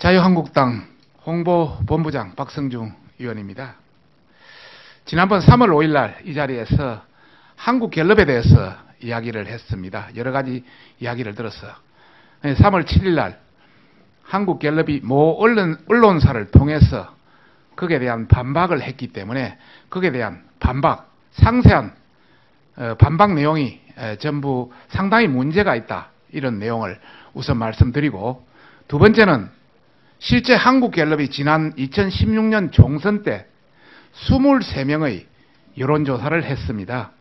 자유한국당 홍보본부장 박성중 의원입니다. 지난번 3월 5일 날 이 자리에서 한국갤럽에 대해서 이야기를 했습니다. 여러 가지 이야기를 들어서 3월 7일 날 한국갤럽이 모 언론사를 통해서 거기에 대한 반박을 했기 때문에 거기에 대한 상세한 반박 내용이 전부 상당히 문제가 있다, 이런 내용을 우선 말씀드리고, 두 번째는 실제 한국갤럽이 지난 2016년 총선 때 23명의 여론조사를 했습니다.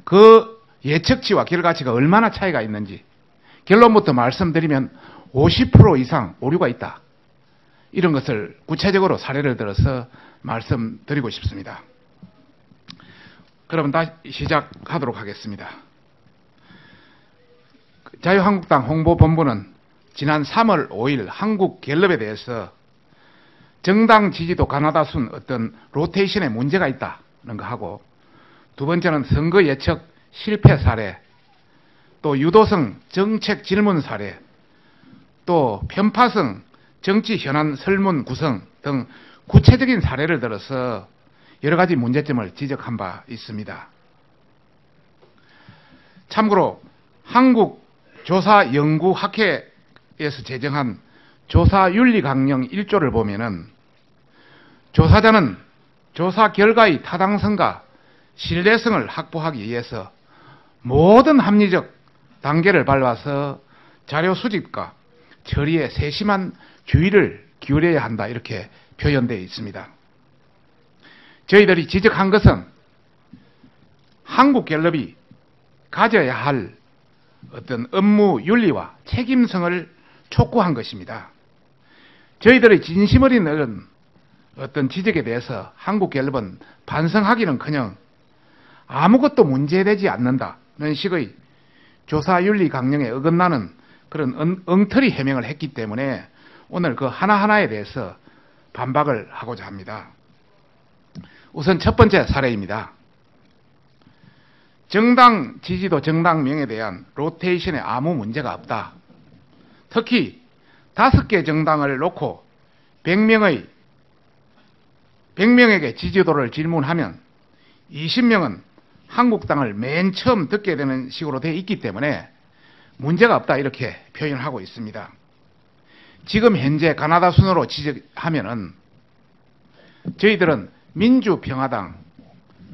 그 예측치와 결과치가 얼마나 차이가 있는지 결론부터 말씀드리면 50% 이상 오류가 있다, 이런 것을 구체적으로 사례를 들어서 말씀드리고 싶습니다. 그러면 다시 시작하도록 하겠습니다. 자유한국당 홍보본부는 지난 3월 5일 한국갤럽에 대해서 정당 지지도 가나다순 어떤 로테이션에 문제가 있다는 거 하고, 두 번째는 선거 예측 실패 사례, 또 유도성 정책 질문 사례, 또 편파성 정치 현안 설문 구성 등 구체적인 사례를 들어서 여러 가지 문제점을 지적한 바 있습니다. 참고로 한국조사연구학회에서 제정한 조사윤리강령 1조를 보면은 조사자는 조사 결과의 타당성과 신뢰성을 확보하기 위해서 모든 합리적 단계를 밟아서 자료 수집과 처리에 세심한 주의를 기울여야 한다, 이렇게 표현되어 있습니다. 저희들이 지적한 것은 한국갤럽이 가져야 할 어떤 업무 윤리와 책임성을 촉구한 것입니다. 저희들의 진심 어린 어떤 지적에 대해서 한국갤럽은 반성하기는커녕 아무것도 문제되지 않는다는 식의 조사윤리 강령에 어긋나는 그런 엉터리 해명을 했기 때문에 오늘 그 하나하나에 대해서 반박을 하고자 합니다. 우선 첫 번째 사례입니다. 정당 지지도 정당명에 대한 로테이션에 아무 문제가 없다. 특히 5개 정당을 놓고 100명에게 지지도를 질문하면 20명은 한국당을 맨 처음 듣게 되는 식으로 되어 있기 때문에 문제가 없다, 이렇게 표현하고 있습니다. 지금 현재 가나다 순으로 지적하면은 저희들은 민주평화당,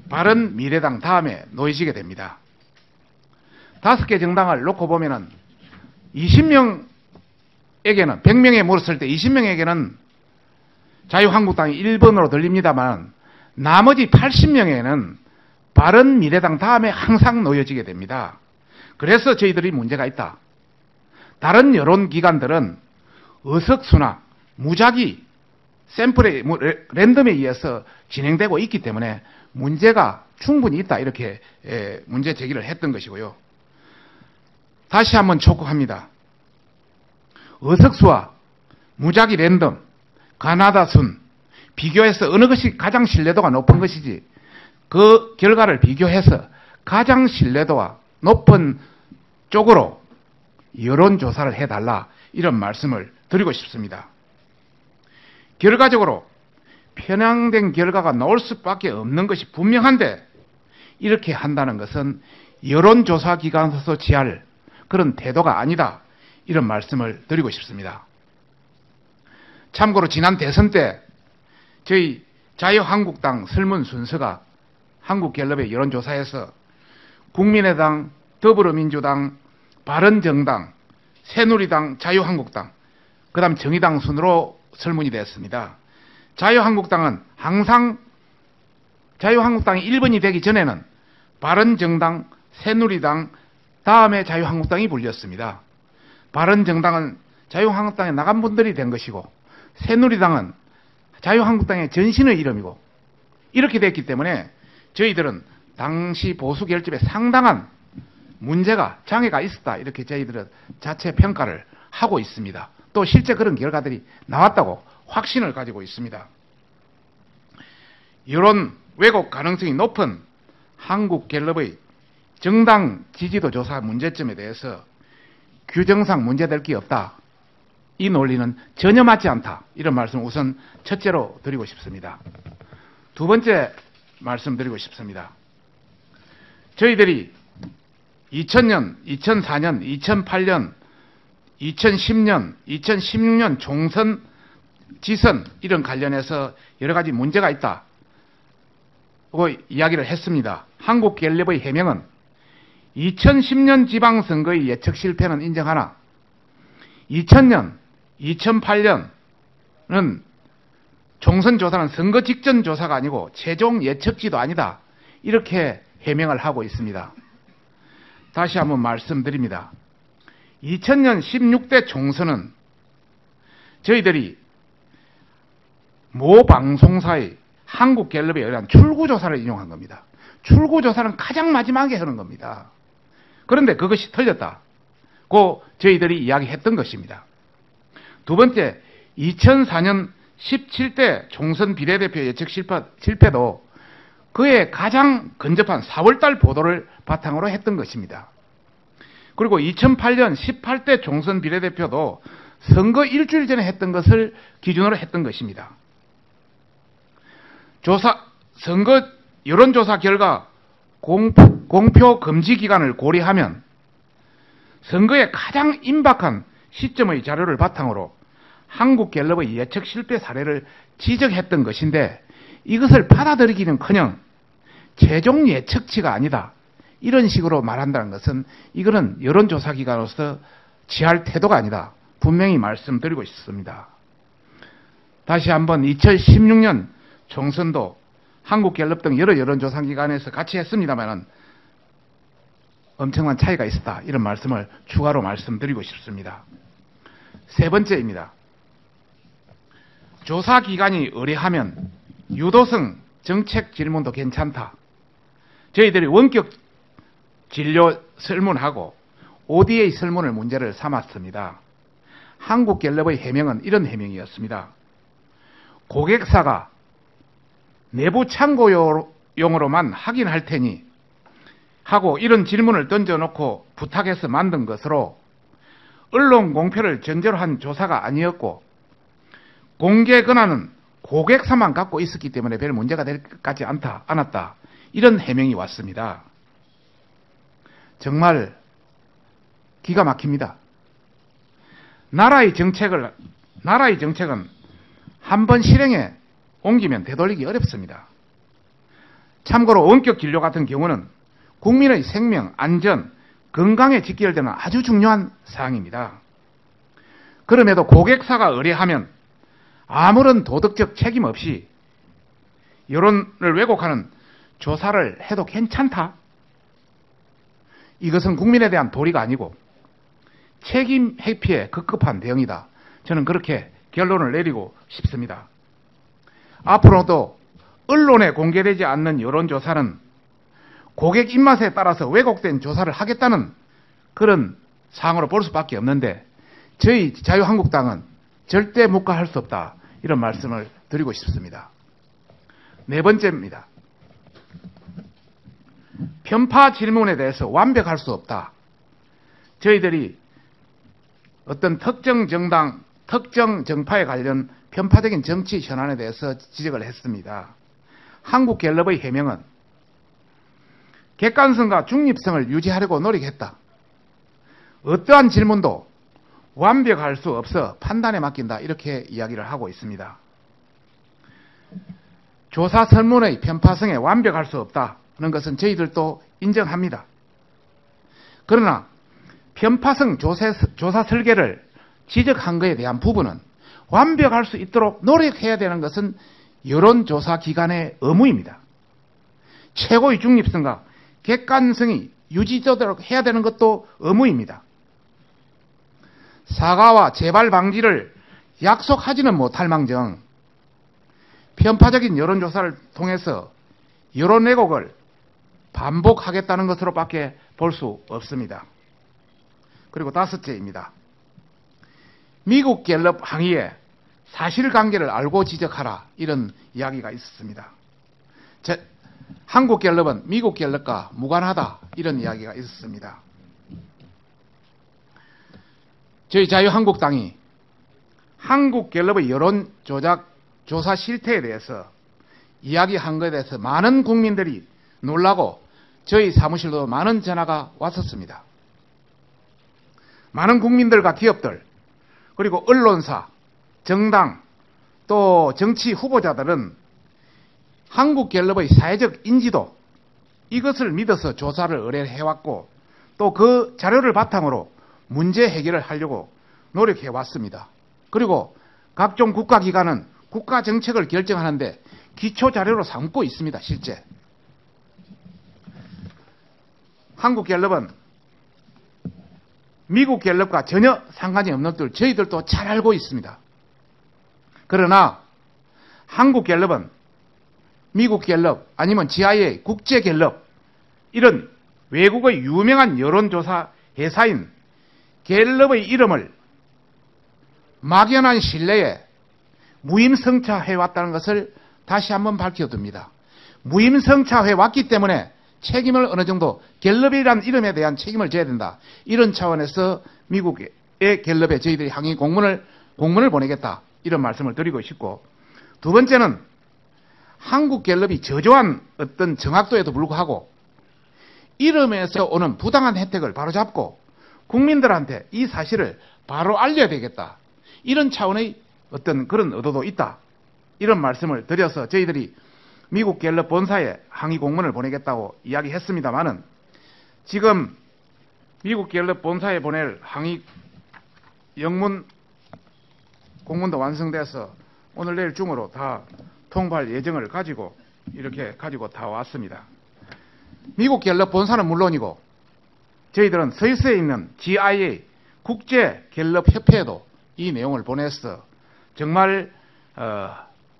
바른미래당 다음에 놓이시게 됩니다. 5개 정당을 놓고 보면은 20명에게는, 100명에 물었을 때 20명에게는 자유한국당이 1번으로 들립니다만 나머지 80명에는 바른미래당 다음에 항상 놓여지게 됩니다. 그래서 저희들이 문제가 있다. 다른 여론기관들은 의석수나 무작위 샘플의 랜덤에 의해서 진행되고 있기 때문에 문제가 충분히 있다, 이렇게 문제 제기를 했던 것이고요. 다시 한번 촉구합니다. 의석수와 무작위 랜덤, 가나다 순 비교해서 어느 것이 가장 신뢰도가 높은 것이지, 그 결과를 비교해서 가장 신뢰도가 높은 쪽으로 여론조사를 해달라, 이런 말씀을 드리고 싶습니다. 결과적으로 편향된 결과가 나올 수밖에 없는 것이 분명한데 이렇게 한다는 것은 여론조사 기관에서 취할 그런 태도가 아니다, 이런 말씀을 드리고 싶습니다. 참고로 지난 대선 때 저희 자유한국당 설문 순서가 한국갤럽의 여론조사에서 국민의당, 더불어민주당, 바른정당, 새누리당, 자유한국당, 그 다음 정의당 순으로 설문이 됐습니다. 자유한국당은 항상 자유한국당이 1번이 되기 전에는 바른정당, 새누리당 다음에 자유한국당이 불렸습니다. 바른정당은 자유한국당에 나간 분들이 된 것이고, 새누리당은 자유한국당의 전신의 이름이고, 이렇게 됐기 때문에 저희들은 당시 보수 결집에 상당한 문제가, 장애가 있었다, 이렇게 저희들은 자체 평가를 하고 있습니다. 또 실제 그런 결과들이 나왔다고 확신을 가지고 있습니다. 여론 왜곡 가능성이 높은 한국갤럽의 정당 지지도 조사 문제점에 대해서 규정상 문제될 게 없다, 이 논리는 전혀 맞지 않다. 이런 말씀을 우선 첫째로 드리고 싶습니다. 두 번째 말씀드리고 싶습니다. 저희들이 2000년, 2004년, 2008년, 2010년, 2016년 총선, 지선 이런 관련해서 여러 가지 문제가 있다고 이야기를 했습니다. 한국갤럽의 해명은 2010년 지방선거의 예측 실패는 인정하나 2000년, 2008년은 총선 조사는 선거 직전 조사가 아니고 최종 예측지도 아니다. 이렇게 해명을 하고 있습니다. 다시 한번 말씀드립니다. 2000년 16대 총선은 저희들이 모 방송사의 한국갤럽에 의한 출구조사를 인용한 겁니다. 출구조사는 가장 마지막에 하는 겁니다. 그런데 그것이 틀렸다고 저희들이 이야기했던 것입니다. 두 번째, 2004년 17대 총선 비례대표 예측 실패도 그의 가장 근접한 4월달 보도를 바탕으로 했던 것입니다. 그리고 2008년 18대 총선 비례대표도 선거 일주일 전에 했던 것을 기준으로 했던 것입니다. 선거 여론조사 결과 공표 금지 기간을 고려하면 선거에 가장 임박한 시점의 자료를 바탕으로 한국갤럽의 예측 실패 사례를 지적했던 것인데 이것을 받아들이기는커녕 최종 예측치가 아니다. 이런 식으로 말한다는 것은 이거는 여론조사 기관으로서 취할 태도가 아니다. 분명히 말씀드리고 있습니다. 다시 한번 2016년 총선도 한국갤럽 등 여러 여론조사 기관에서 같이 했습니다만 엄청난 차이가 있었다. 이런 말씀을 추가로 말씀드리고 싶습니다. 세 번째입니다. 조사 기간이 의뢰하면 유도성 정책 질문도 괜찮다. 저희들이 원격 진료 설문하고 ODA 설문을 문제를 삼았습니다. 한국갤럽의 해명은 이런 해명이었습니다. 고객사가 내부 참고용으로만 확인할 테니 하고 이런 질문을 던져놓고 부탁해서 만든 것으로 언론 공표를 전제로 한 조사가 아니었고 공개 권한은 고객사만 갖고 있었기 때문에 별 문제가 될 것 같지 않았다. 이런 해명이 왔습니다. 정말 기가 막힙니다. 나라의 정책은 한번 실행에 옮기면 되돌리기 어렵습니다. 참고로 원격 진료 같은 경우는 국민의 생명, 안전, 건강에 직결되는 아주 중요한 사항입니다. 그럼에도 고객사가 의뢰하면 아무런 도덕적 책임 없이 여론을 왜곡하는 조사를 해도 괜찮다? 이것은 국민에 대한 도리가 아니고 책임 회피에 급급한 대응이다. 저는 그렇게 결론을 내리고 싶습니다. 앞으로도 언론에 공개되지 않는 여론조사는 고객 입맛에 따라서 왜곡된 조사를 하겠다는 그런 사항으로 볼 수밖에 없는데 저희 자유한국당은 절대 묵과할 수 없다. 이런 말씀을 드리고 싶습니다. 네 번째입니다. 편파 질문에 대해서 완벽할 수 없다. 저희들이 어떤 특정 정당, 특정 정파에 관련 편파적인 정치 현안에 대해서 지적을 했습니다. 한국갤럽의 해명은 객관성과 중립성을 유지하려고 노력했다. 어떠한 질문도 완벽할 수 없어 판단에 맡긴다. 이렇게 이야기를 하고 있습니다. 조사 설문의 편파성에 완벽할 수 없다는 것은 저희들도 인정합니다. 그러나 편파성 조사 설계를 지적한 것에 대한 부분은 완벽할 수 있도록 노력해야 되는 것은 여론조사 기관의 의무입니다. 최고의 중립성과 객관성이 유지되도록 해야 되는 것도 의무입니다. 사과와 재발 방지를 약속하지는 못할 망정 편파적인 여론조사를 통해서 여론 왜곡을 반복하겠다는 것으로밖에 볼 수 없습니다. 그리고 다섯째입니다. 미국 갤럽 항의에 사실관계를 알고 지적하라 이런 이야기가 있었습니다. 한국 갤럽은 미국 갤럽과 무관하다 이런 이야기가 있었습니다. 저희 자유한국당이 한국갤럽의 여론 조사 실태에 대해서 이야기한 것에 대해서 많은 국민들이 놀라고 저희 사무실도 많은 전화가 왔었습니다. 많은 국민들과 기업들, 그리고 언론사, 정당, 또 정치 후보자들은 한국갤럽의 사회적 인지도, 이것을 믿어서 조사를 의뢰해왔고 또 그 자료를 바탕으로 문제 해결을 하려고 노력해왔습니다. 그리고 각종 국가기관은 국가 정책을 결정하는데 기초 자료로 삼고 있습니다. 실제 한국갤럽은 미국 갤럽과 전혀 상관이 없는 줄 저희들도 잘 알고 있습니다. 그러나 한국갤럽은 미국 갤럽 아니면 GIA 국제갤럽 이런 외국의 유명한 여론조사 회사인 갤럽의 이름을 막연한 신뢰에 무임승차해왔다는 것을 다시 한번 밝혀둡니다. 무임승차해왔기 때문에 책임을 어느 정도 갤럽이라는 이름에 대한 책임을 져야 된다. 이런 차원에서 미국의 갤럽에 저희들이 항의 공문을 보내겠다. 이런 말씀을 드리고 싶고, 두 번째는 한국 갤럽이 저조한 어떤 정확도에도 불구하고 이름에서 오는 부당한 혜택을 바로잡고 국민들한테 이 사실을 바로 알려야 되겠다. 이런 차원의 어떤 그런 의도도 있다. 이런 말씀을 드려서 저희들이 미국 갤럽 본사에 항의 공문을 보내겠다고 이야기했습니다만은 지금 미국 갤럽 본사에 보낼 항의 영문 공문도 완성돼서 오늘 내일 중으로 다 통보할 예정을 가지고 이렇게 가지고 다 왔습니다. 미국 갤럽 본사는 물론이고 저희들은 스위스에 있는 GIA 국제 갤럽 협회에도 이 내용을 보내서 정말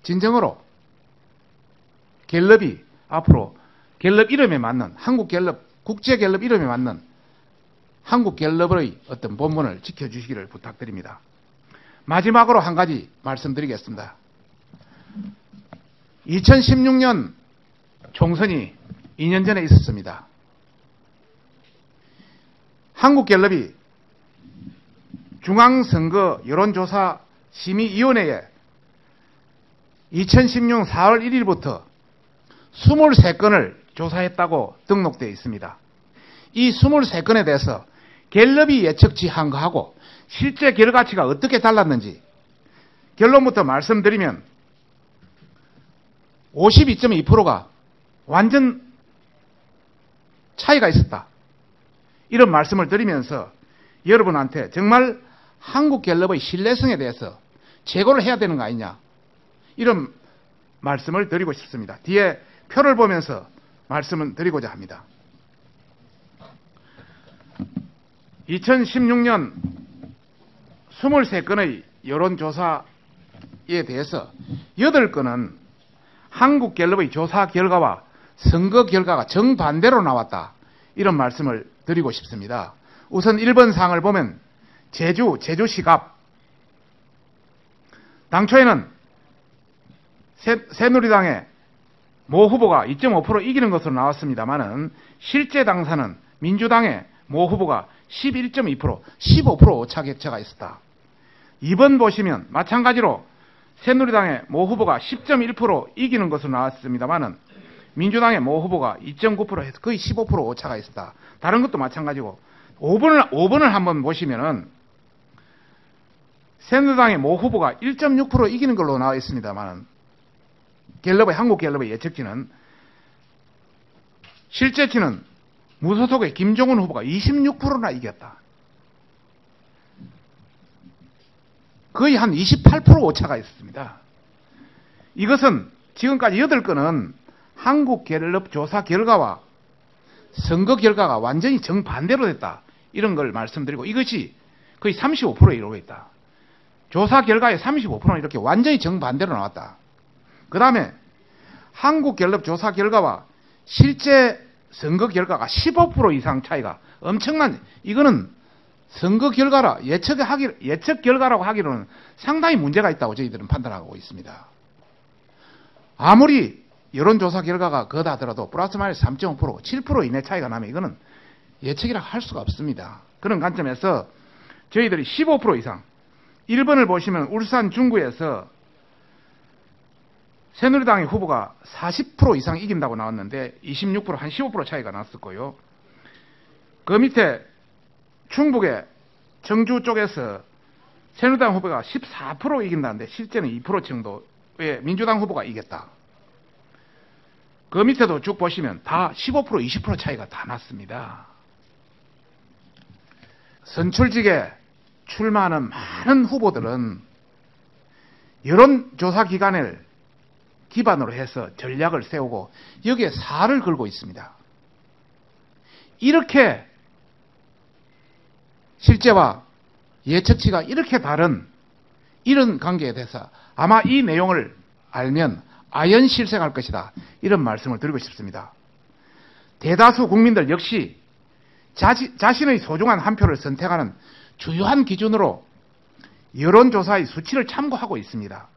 진정으로 갤럽이 앞으로 갤럽 이름에 맞는 한국 갤럽 국제 갤럽 이름에 맞는 한국 갤럽의 어떤 본분을 지켜주시기를 부탁드립니다. 마지막으로 한 가지 말씀드리겠습니다. 2016년 총선이 2년 전에 있었습니다. 한국갤럽이 중앙선거 여론조사 심의위원회에 2016년 4월 1일부터 23건을 조사했다고 등록되어 있습니다. 이 23건에 대해서 갤럽이 예측치한 거하고 실제 결과치가 어떻게 달랐는지 결론부터 말씀드리면 52.2%가 완전 차이가 있었다. 이런 말씀을 드리면서 여러분한테 정말 한국갤럽의 신뢰성에 대해서 재고를 해야 되는 거 아니냐, 이런 말씀을 드리고 싶습니다. 뒤에 표를 보면서 말씀을 드리고자 합니다. 2016년 23건의 여론조사에 대해서 8건은 한국갤럽의 조사 결과와 선거 결과가 정반대로 나왔다. 이런 말씀을 드리고 싶습니다. 우선 1번 사항을 보면 제주시갑. 당초에는 새누리당의 모 후보가 2.5% 이기는 것으로 나왔습니다만은 실제 당사는 민주당의 모 후보가 11.2%, 15% 오차 격차가 있었다. 2번 보시면 마찬가지로 새누리당의 모 후보가 10.1% 이기는 것으로 나왔습니다만은 민주당의 모 후보가 2.9% 해서 거의 15% 오차가 있었다. 다른 것도 마찬가지고 5번을 한번 보시면은 새누리당의 모 후보가 1.6% 이기는 걸로 나와 있습니다만은 한국갤럽의 예측치는 실제치는 무소속의 김종훈 후보가 26%나 이겼다. 거의 한 28% 오차가 있었습니다. 이것은 지금까지 8건은 한국갤럽 조사 결과와 선거 결과가 완전히 정반대로 됐다. 이런 걸 말씀드리고 이것이 거의 35%에 이르고 있다. 조사 결과의 35%는 이렇게 완전히 정반대로 나왔다. 그 다음에 한국갤럽 조사 결과와 실제 선거 결과가 15% 이상 차이가 엄청난, 이거는 선거 결과라 예측 결과라고 하기로는 상당히 문제가 있다고 저희들은 판단하고 있습니다. 아무리 여론조사 결과가 그다 하더라도 플러스 마이너스 3.5%, 7% 이내 차이가 나면 이거는 예측이라고 할 수가 없습니다. 그런 관점에서 저희들이 15% 이상, 1번을 보시면 울산 중구에서 새누리당의 후보가 40% 이상 이긴다고 나왔는데 26%, 한 15% 차이가 났었고요. 그 밑에 충북의 정주 쪽에서 새누리당 후보가 14% 이긴다는데 실제는 2% 정도의 민주당 후보가 이겼다. 그 밑에도 쭉 보시면 다 15%, 20% 차이가 다 났습니다. 선출직에 출마하는 많은 후보들은 여론조사기관을 기반으로 해서 전략을 세우고 여기에 살을 걸고 있습니다. 이렇게 실제와 예측치가 이렇게 다른 이런 관계에 대해서 아마 이 내용을 알면 아연실색할 것이다. 이런 말씀을 드리고 싶습니다. 대다수 국민들 역시 자신의 소중한 한 표를 선택하는 주요한 기준으로 여론조사의 수치를 참고하고 있습니다.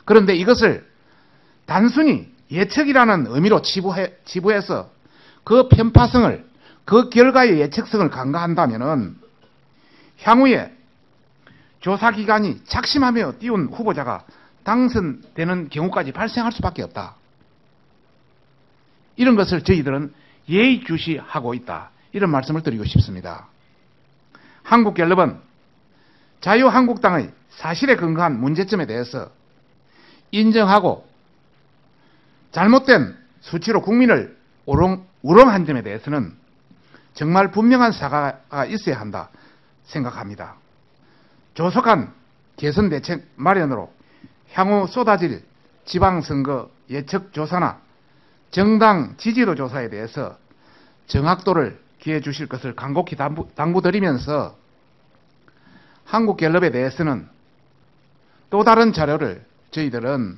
그런데 이것을 단순히 예측이라는 의미로 치부해서 그 편파성을, 그 결과의 예측성을 간과한다면 향후에 조사기관이 작심하며 띄운 후보자가 당선되는 경우까지 발생할 수밖에 없다. 이런 것을 저희들은 예의주시하고 있다. 이런 말씀을 드리고 싶습니다. 한국갤럽은 자유한국당의 사실에 근거한 문제점에 대해서 인정하고 잘못된 수치로 국민을 우롱한 점에 대해서는 정말 분명한 사과가 있어야 한다 생각합니다. 조속한 개선 대책 마련으로 향후 쏟아질 지방선거 예측조사나 정당 지지도 조사에 대해서 정확도를 기해 주실 것을 간곡히 당부드리면서 한국갤럽에 대해서는 또 다른 자료를 저희들은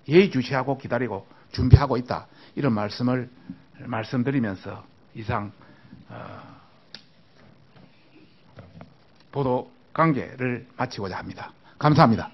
예의주시하고 기다리고 준비하고 있다. 이런 말씀을 말씀드리면서 이상 보도 관계를 마치고자 합니다. 감사합니다.